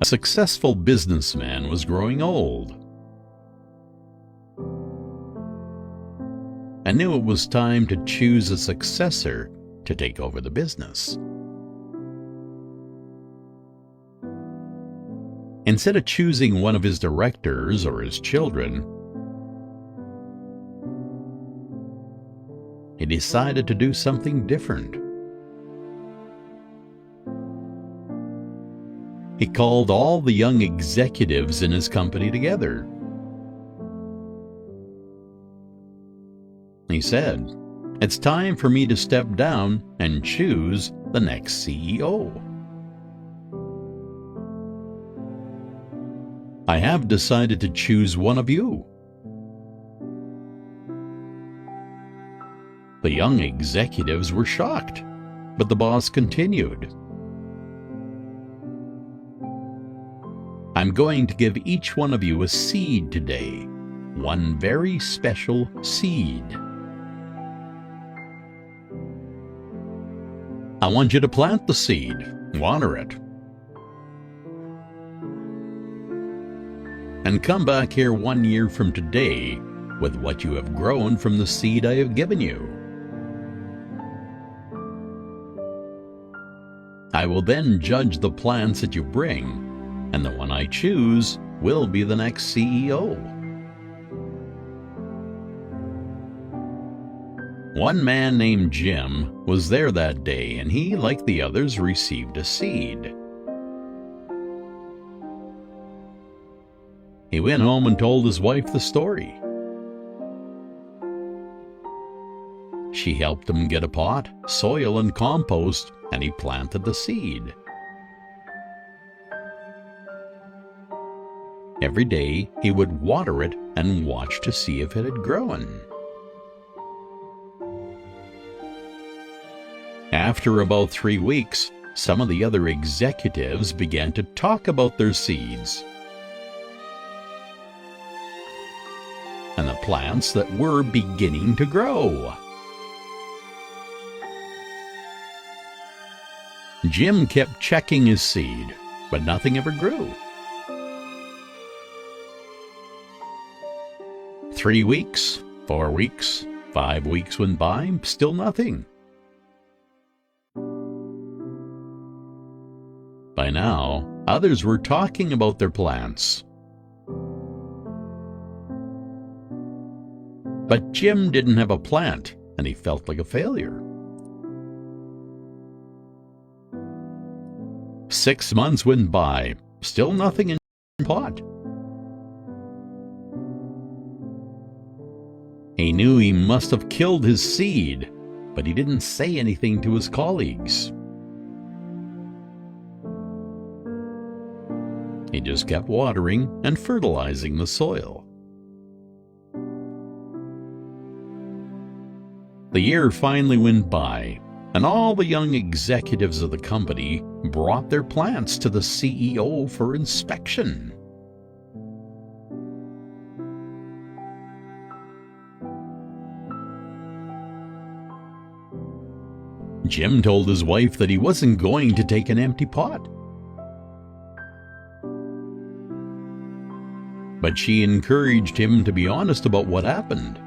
successful businessman was growing old and knew it was time to choose a successor to take over the business. Instead of choosing one of his directors or his children, he decided to do something different. He called all the young executives in his company together. He said, "It's time for me to step down and choose the next CEO. I have decided to choose one of you." The young executives were shocked, but the boss continued, "I'm going to give each one of you a seed today, one very special seed. I want you to plant the seed, water it, and come back here 1 year from today with what you have grown from the seed I have given you. I will then judge the plants that you bring, and the one I choose will be the next CEO." One man named Jim was there that day, and he, like the others, received a seed. He went home and told his wife the story. She helped him get a pot, soil, and compost, and he planted the seed. Every day he would water it and watch to see if it had grown. After about 3 weeks, some of the other executives began to talk about their seeds and the plants that were beginning to grow. Jim kept checking his seed, but nothing ever grew. 3 weeks, 4 weeks, 5 weeks went by, still nothing. By now, others were talking about their plants. But Jim didn't have a plant, and he felt like a failure. 6 months went by, still nothing in the pot. He knew he must have killed his seed, but he didn't say anything to his colleagues. He just kept watering and fertilizing the soil. The year finally went by, and all the young executives of the company brought their plants to the CEO for inspection. Jim told his wife that he wasn't going to take an empty pot. But she encouraged him to be honest about what happened.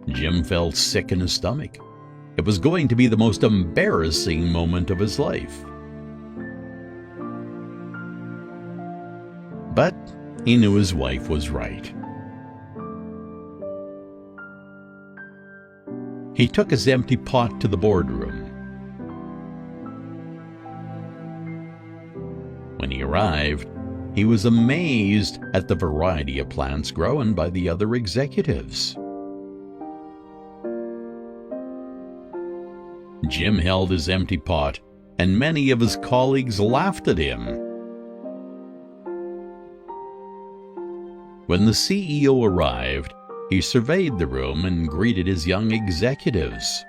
Jim felt sick in his stomach. It was going to be the most embarrassing moment of his life. But he knew his wife was right. He took his empty pot to the boardroom. When he arrived, he was amazed at the variety of plants grown by the other executives. Jim held his empty pot, and many of his colleagues laughed at him. When the CEO arrived, he surveyed the room and greeted his young executives.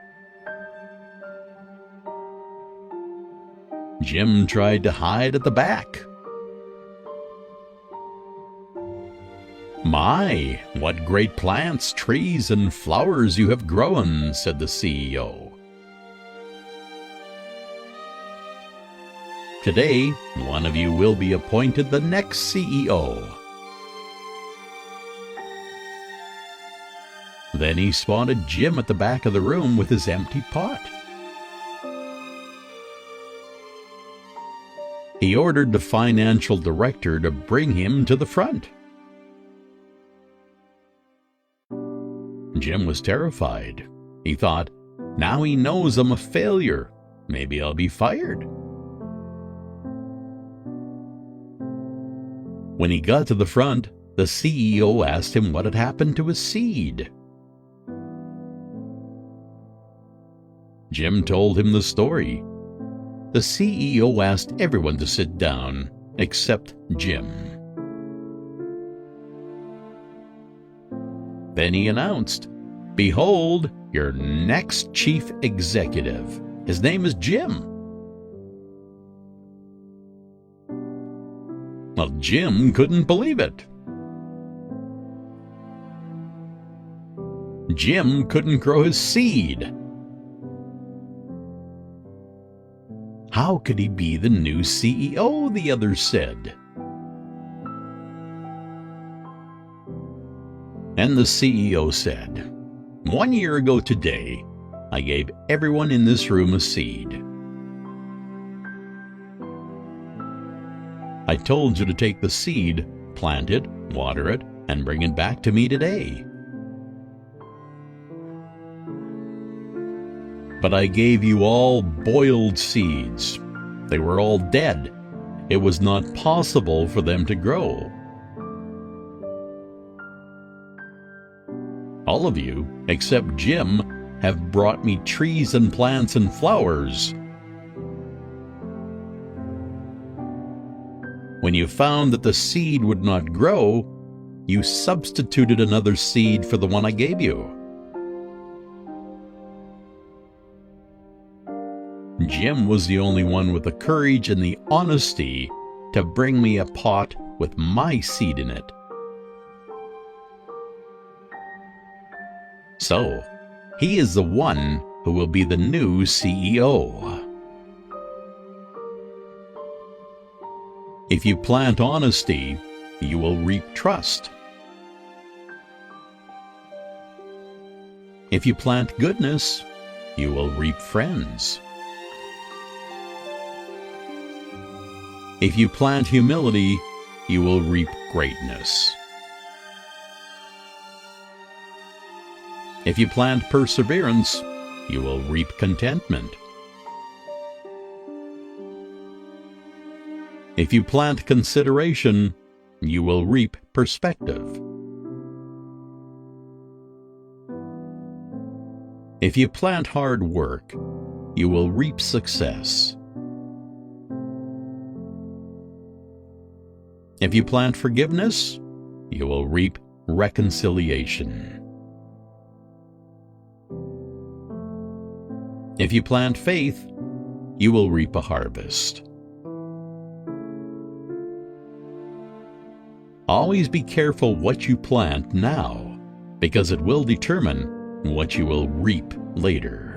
Jim tried to hide at the back. "My, what great plants, trees, and flowers you have grown," said the CEO. Today, one of you will be appointed the next CEO." Then he spotted Jim at the back of the room with his empty pot. He ordered the financial director to bring him to the front. Jim was terrified. He thought, "Now he knows I'm a failure. Maybe I'll be fired." When he got to the front, the CEO asked him what had happened to his seed. Jim told him the story. The CEO asked everyone to sit down, except Jim. Then he announced, "Behold, your next chief executive. His name is Jim." Well, Jim couldn't believe it. Jim couldn't grow his seed. How could he be the new CEO, the others said. And the CEO said, "1 year ago today, I gave everyone in this room a seed. I told you to take the seed, plant it, water it, and bring it back to me today. But I gave you all boiled seeds. They were all dead. It was not possible for them to grow. All of you, except Jim, have brought me trees and plants and flowers. When you found that the seed would not grow, you substituted another seed for the one I gave you." Jim was the only one with the courage and the honesty to bring me a pot with my seed in it. So, he is the one who will be the new CEO. If you plant honesty, you will reap trust. If you plant goodness, you will reap friends. If you plant humility, you will reap greatness. If you plant perseverance, you will reap contentment. If you plant consideration, you will reap perspective. If you plant hard work, you will reap success. If you plant forgiveness, you will reap reconciliation. If you plant faith, you will reap a harvest. Always be careful what you plant now, because it will determine what you will reap later.